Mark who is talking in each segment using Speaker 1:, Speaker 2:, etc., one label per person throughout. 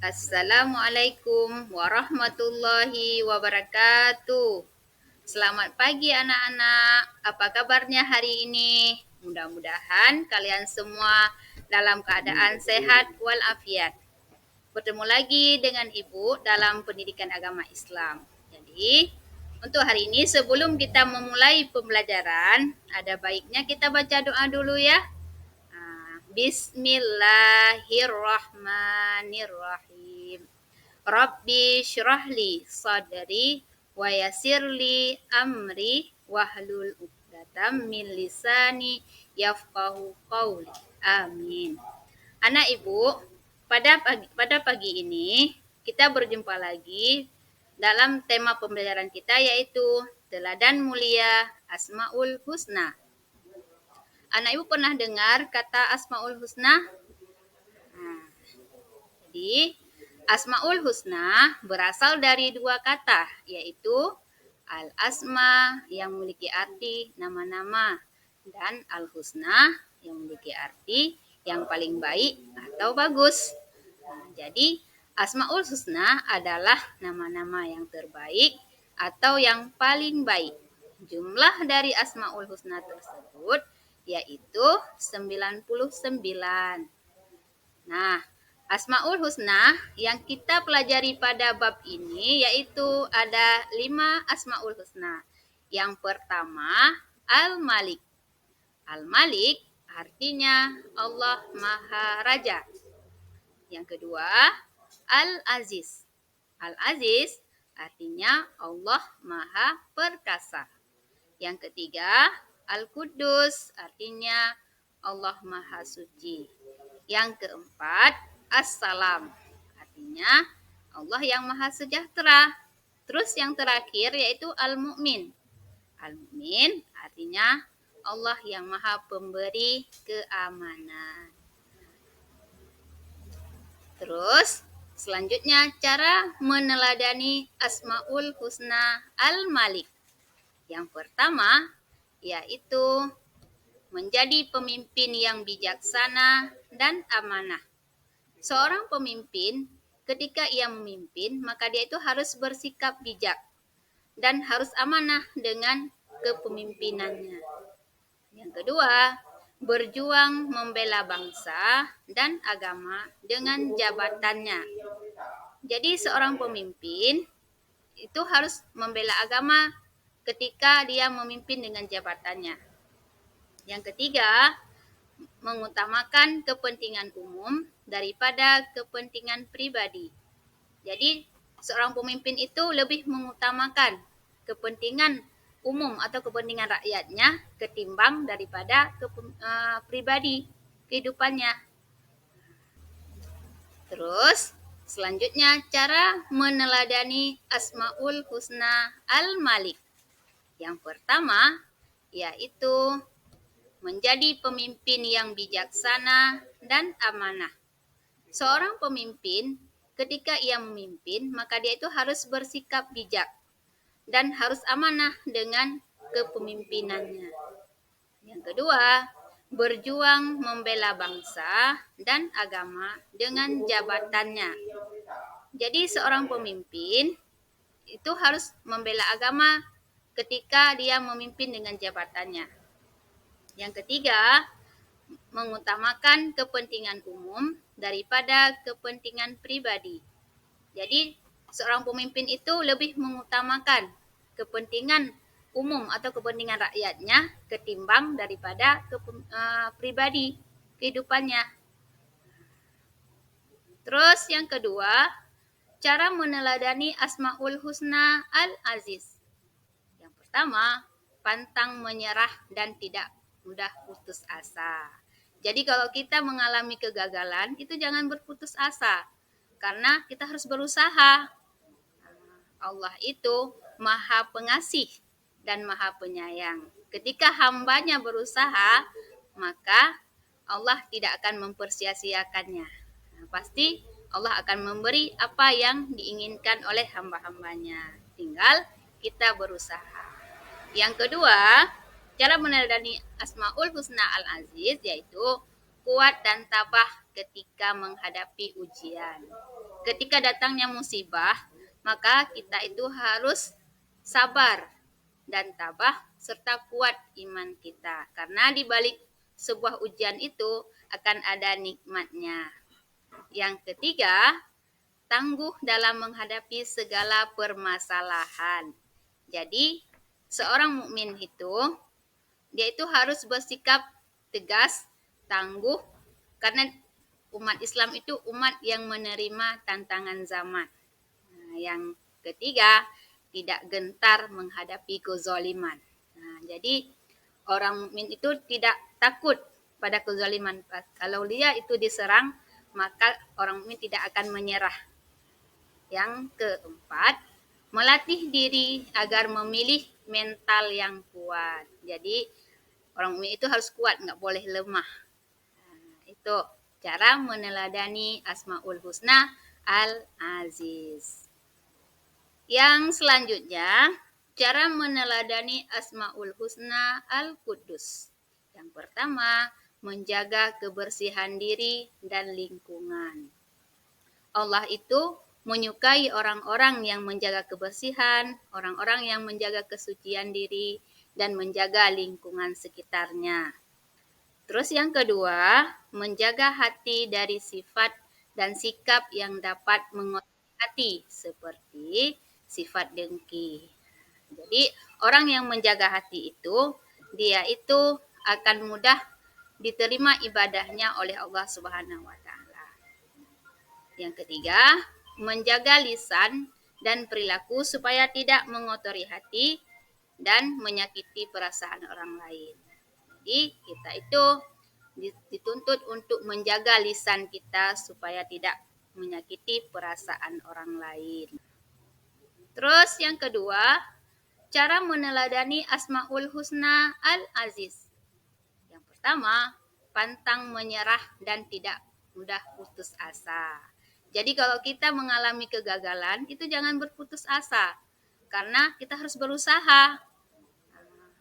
Speaker 1: Assalamualaikum warahmatullahi wabarakatuh. Selamat pagi anak-anak. Apa kabarnya hari ini? Mudah-mudahan kalian semua dalam keadaan sehat walafiat. Bertemu lagi dengan Ibu dalam pendidikan agama Islam. Jadi, untuk hari ini sebelum kita memulai pembelajaran, ada baiknya kita baca doa dulu ya. Bismillahirrahmanirrahim. Rabbi syrahli sadri wa yassirli amri wahlul 'uqdatam min lisani yafqahu qawli. Amin. Anak Ibu, pada pagi ini kita berjumpa lagi dalam tema pembelajaran kita yaitu teladan mulia Asmaul Husna. Anak Ibu pernah dengar kata Asmaul Husna? Jadi, Asmaul Husna berasal dari dua kata, yaitu Al-Asma yang memiliki arti nama-nama dan Al-Husna yang memiliki arti yang paling baik atau bagus. Jadi, Asmaul Husna adalah nama-nama yang terbaik atau yang paling baik. Jumlah dari Asmaul Husna tersebut yaitu 99. Nah, Asmaul Husna yang kita pelajari pada bab ini yaitu ada 5 Asmaul Husna. Yang pertama, Al-Malik. Al-Malik artinya Allah Maha Raja. Yang kedua, Al-Aziz. Al-Aziz artinya Allah Maha Perkasa. Yang ketiga, Al-Quddus artinya Allah Maha Suci. Yang keempat, As-Salam artinya Allah yang Maha Sejahtera. Terus yang terakhir yaitu Al-Mu'min. Al-Mu'min artinya Allah yang Maha Pemberi keamanan. Terus selanjutnya cara meneladani Asmaul Husna Al-Malik. Yang pertama yaitu menjadi pemimpin yang bijaksana dan amanah. Seorang pemimpin ketika ia memimpin maka dia itu harus bersikap bijak dan harus amanah dengan kepemimpinannya. Yang kedua, berjuang membela bangsa dan agama dengan jabatannya. Jadi seorang pemimpin itu harus membela agama ketika dia memimpin dengan jabatannya. Yang ketiga, mengutamakan kepentingan umum daripada kepentingan pribadi. Jadi, seorang pemimpin itu lebih mengutamakan kepentingan umum atau kepentingan rakyatnya ketimbang daripada pribadi kehidupannya. Terus, selanjutnya cara meneladani Asmaul Husna Al-Malik. Yang pertama, yaitu menjadi pemimpin yang bijaksana dan amanah. Seorang pemimpin, ketika ia memimpin, maka dia itu harus bersikap bijak dan harus amanah dengan kepemimpinannya. Yang kedua, berjuang membela bangsa dan agama dengan jabatannya. Jadi seorang pemimpin itu harus membela agama ketika dia memimpin dengan jabatannya. Yang ketiga, mengutamakan kepentingan umum daripada kepentingan pribadi. Jadi, seorang pemimpin itu lebih mengutamakan kepentingan umum atau kepentingan rakyatnya ketimbang daripada pribadi kehidupannya. Terus yang kedua, cara meneladani Asmaul Husna Al-Aziz. Yang pertama, pantang menyerah dan tidak mudah putus asa. Jadi kalau kita mengalami kegagalan, itu jangan berputus asa. Karena kita harus berusaha. Allah itu Maha Pengasih dan Maha Penyayang. Ketika hambanya berusaha, maka Allah tidak akan mempersia-siakannya. Pasti Allah akan memberi apa yang diinginkan oleh hamba-hambanya. Tinggal kita berusaha. Yang kedua, cara meneladani Asmaul Husna Al-Aziz yaitu kuat dan tabah ketika menghadapi ujian. ketika datangnya musibah, maka kita itu harus sabar dan tabah serta kuat iman kita. Karena di balik sebuah ujian itu akan ada nikmatnya. Yang ketiga, tangguh dalam menghadapi segala permasalahan. Jadi, seorang mukmin itu dia itu harus bersikap tegas, tangguh karena umat Islam itu umat yang menerima tantangan zaman. Nah, yang ketiga, tidak gentar menghadapi kezaliman. Nah, jadi orang mukmin itu tidak takut pada kezaliman. Kalau dia itu diserang, maka orang mukmin tidak akan menyerah. Yang keempat, melatih diri agar memilih mental yang kuat. Jadi orang mukmin itu harus kuat, nggak boleh lemah. Nah, itu cara meneladani Asmaul Husna Al-Aziz. Yang selanjutnya, cara meneladani Asmaul Husna Al-Quddus. Yang pertama, menjaga kebersihan diri dan lingkungan. Allah itu menyukai orang-orang yang menjaga kebersihan, orang-orang yang menjaga kesucian diri, dan menjaga lingkungan sekitarnya. Terus yang kedua, menjaga hati dari sifat dan sikap yang dapat mengotori hati, seperti sifat dengki. Jadi orang yang menjaga hati itu, dia itu akan mudah diterima ibadahnya oleh Allah Subhanahu wa taala. Yang ketiga, menjaga lisan dan perilaku supaya tidak mengotori hati dan menyakiti perasaan orang lain. Jadi kita itu dituntut untuk menjaga lisan kita supaya tidak menyakiti perasaan orang lain. Terus yang kedua, cara meneladani Asmaul Husna Al-Aziz. Yang pertama, pantang menyerah dan tidak mudah putus asa. Jadi kalau kita mengalami kegagalan, itu jangan berputus asa. Karena kita harus berusaha.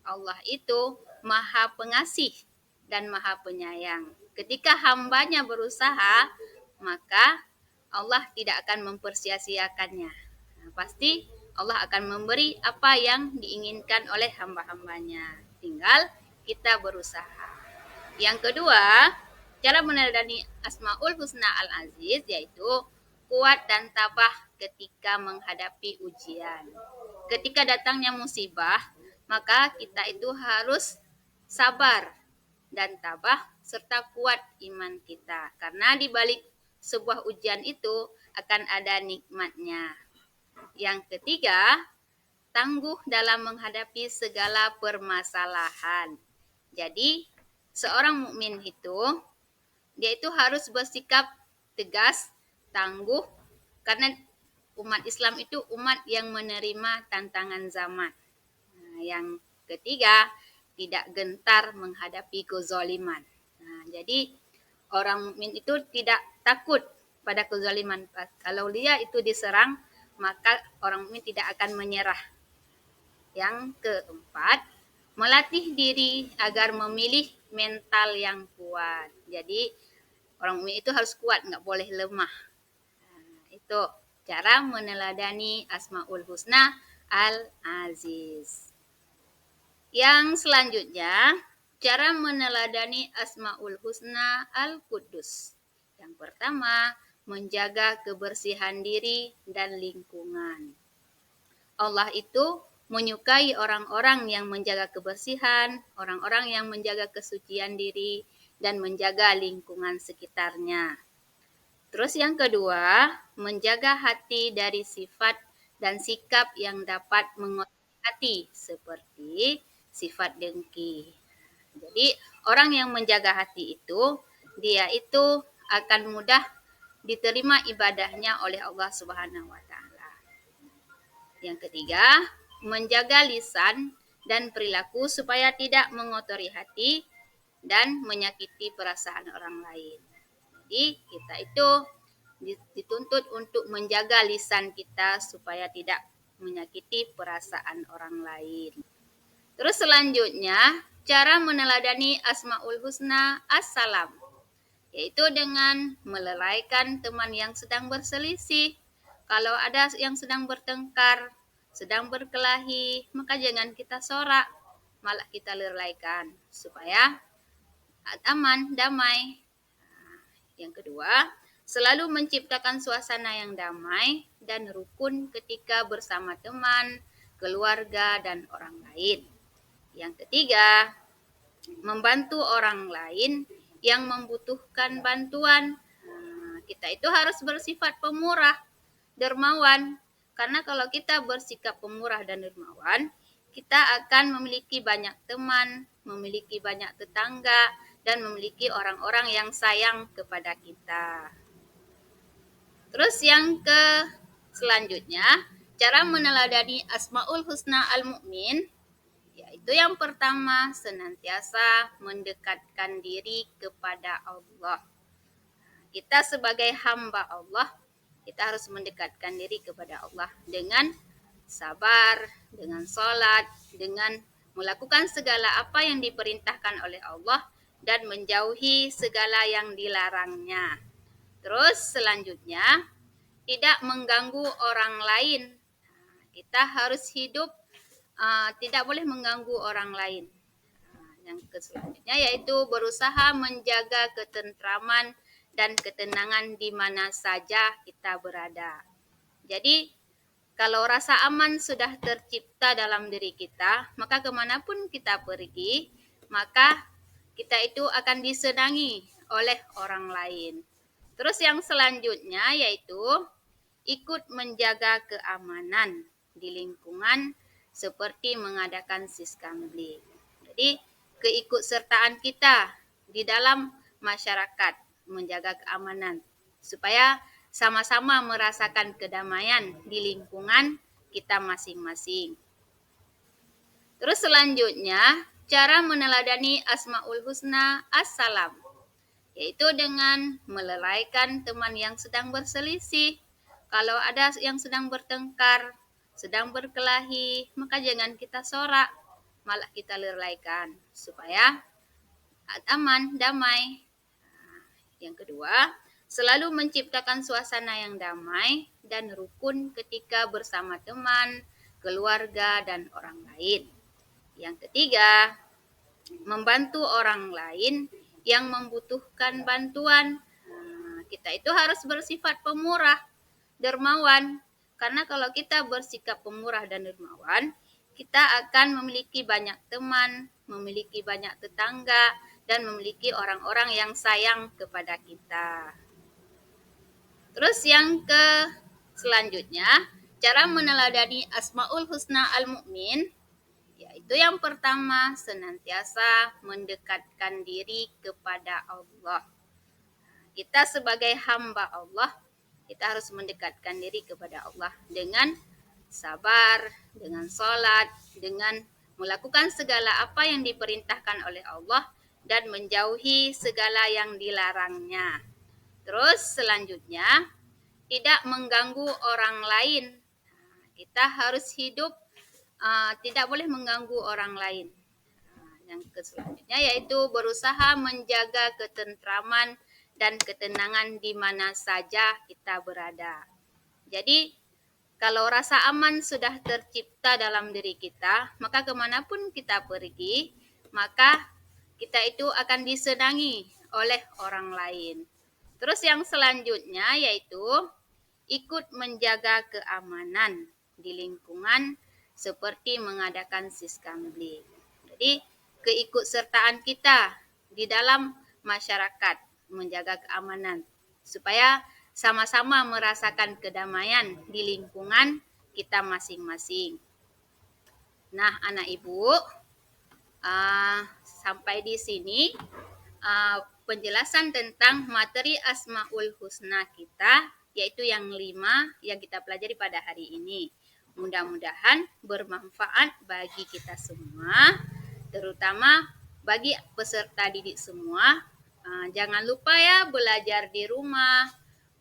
Speaker 1: Allah itu Maha Pengasih dan Maha Penyayang. Ketika hambanya berusaha, maka Allah tidak akan mempersia-siakannya. Nah, pasti Allah akan memberi apa yang diinginkan oleh hamba-hambanya. Tinggal kita berusaha. Yang kedua, cara meneladani Asmaul Husna Al-Aziz yaitu kuat dan tabah ketika menghadapi ujian. Ketika datangnya musibah, maka kita itu harus sabar dan tabah serta kuat iman kita. Karena di balik sebuah ujian itu akan ada nikmatnya. Yang ketiga, tangguh dalam menghadapi segala permasalahan. Jadi, seorang mukmin itu dia itu harus bersikap tegas, tangguh karena umat Islam itu umat yang menerima tantangan zaman. Nah, yang ketiga, tidak gentar menghadapi kezaliman. Nah, jadi orang mukmin itu tidak takut pada kezaliman. Kalau dia itu diserang, maka orang mukmin tidak akan menyerah. Yang keempat, melatih diri agar memilih mental yang kuat. Jadi orang mukmin itu harus kuat, nggak boleh lemah. Nah, itu cara meneladani Asmaul Husna Al-Aziz. Yang selanjutnya, cara meneladani Asmaul Husna Al-Quddus. Yang pertama, menjaga kebersihan diri dan lingkungan. Allah itu menyukai orang-orang yang menjaga kebersihan, orang-orang yang menjaga kesucian diri, dan menjaga lingkungan sekitarnya. Terus yang kedua, menjaga hati dari sifat dan sikap yang dapat mengotori hati, seperti sifat dengki. Jadi orang yang menjaga hati itu, dia itu akan mudah diterima ibadahnya oleh Allah Subhanahu wa taala. Yang ketiga, menjaga lisan dan perilaku supaya tidak mengotori hati dan menyakiti perasaan orang lain. Jadi kita itu dituntut untuk menjaga lisan kita supaya tidak menyakiti perasaan orang lain. Terus selanjutnya, cara meneladani Asmaul Husna As-Salam. yaitu dengan melalaikan teman yang sedang berselisih. Kalau ada yang sedang bertengkar, sedang berkelahi, maka jangan kita sorak, malah kita lalaikan supaya aman, damai. Yang kedua, selalu menciptakan suasana yang damai dan rukun ketika bersama teman, keluarga, dan orang lain. Yang ketiga, membantu orang lain yang membutuhkan bantuan. Kita itu harus bersifat pemurah, dermawan. Karena kalau kita bersikap pemurah dan dermawan, kita akan memiliki banyak teman, memiliki banyak tetangga, dan memiliki orang-orang yang sayang kepada kita. Terus yang selanjutnya, cara meneladani Asmaul Husna Al-Mu'min, yaitu yang pertama, senantiasa mendekatkan diri kepada Allah. Kita sebagai hamba Allah, kita harus mendekatkan diri kepada Allah dengan sabar, dengan sholat, dengan melakukan segala apa yang diperintahkan oleh Allah dan menjauhi segala yang dilarangnya. Terus selanjutnya, tidak mengganggu orang lain. Kita harus hidup tidak boleh mengganggu orang lain. Yang selanjutnya yaitu berusaha menjaga ketentraman dan ketenangan di mana saja kita berada. Jadi kalau rasa aman sudah tercipta dalam diri kita, maka kemanapun kita pergi, maka kita itu akan disenangi oleh orang lain. Terus yang selanjutnya yaitu ikut menjaga keamanan di lingkungan seperti mengadakan siskambling. Jadi keikutsertaan kita di dalam masyarakat menjaga keamanan supaya sama-sama merasakan kedamaian di lingkungan kita masing-masing. Terus selanjutnya, cara meneladani Asmaul Husna As-Salam, yaitu dengan melalaikan teman yang sedang berselisih. Kalau ada yang sedang bertengkar, sedang berkelahi, maka jangan kita sorak, malah kita lalaikan supaya aman, damai. Yang kedua, selalu menciptakan suasana yang damai dan rukun ketika bersama teman, keluarga, dan orang lain. Yang ketiga, membantu orang lain yang membutuhkan bantuan. Kita itu harus bersifat pemurah, dermawan. Karena kalau kita bersikap pemurah dan dermawan, kita akan memiliki banyak teman, memiliki banyak tetangga, dan memiliki orang-orang yang sayang kepada kita. Terus yang selanjutnya, cara meneladani Asmaul Husna Al-Mu'min, yaitu yang pertama, senantiasa mendekatkan diri kepada Allah. Kita sebagai hamba Allah, kita harus mendekatkan diri kepada Allah dengan sabar, dengan sholat, dengan melakukan segala apa yang diperintahkan oleh Allah dan menjauhi segala yang dilarangnya. Terus selanjutnya, tidak mengganggu orang lain. Kita harus hidup tidak boleh mengganggu orang lain. Yang selanjutnya yaitu berusaha menjaga ketentraman dan ketenangan di mana saja kita berada. Jadi kalau rasa aman sudah tercipta dalam diri kita, maka kemanapun kita pergi, maka kita itu akan disenangi oleh orang lain. Terus yang selanjutnya yaitu ikut menjaga keamanan di lingkungan seperti mengadakan siskambling. Jadi keikutsertaan kita di dalam masyarakat menjaga keamanan supaya sama-sama merasakan kedamaian di lingkungan kita masing-masing. Nah, anak ibu, sampai di sini penjelasan tentang materi Asmaul Husna kita, yaitu yang 5 yang kita pelajari pada hari ini. Mudah-mudahan bermanfaat bagi kita semua, terutama bagi peserta didik semua. Jangan lupa ya belajar di rumah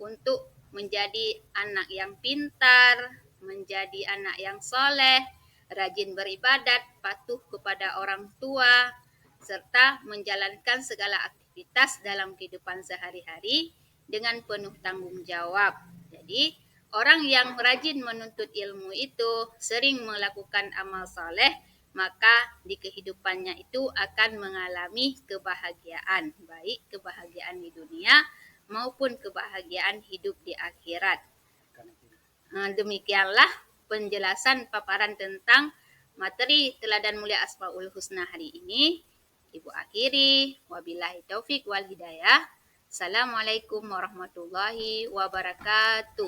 Speaker 1: untuk menjadi anak yang pintar, menjadi anak yang soleh, rajin beribadat, patuh kepada orang tua, serta menjalankan segala aktivitas beraktivitas dalam kehidupan sehari-hari dengan penuh tanggung jawab. Jadi, orang yang rajin menuntut ilmu itu sering melakukan amal saleh, maka di kehidupannya itu akan mengalami kebahagiaan, baik kebahagiaan di dunia maupun kebahagiaan hidup di akhirat. Demikianlah penjelasan paparan tentang materi teladan mulia Asmaul Husna hari ini. Ibu akhiri, wabillahi taufik wal hidayah. Assalamualaikum warahmatullahi wabarakatuh.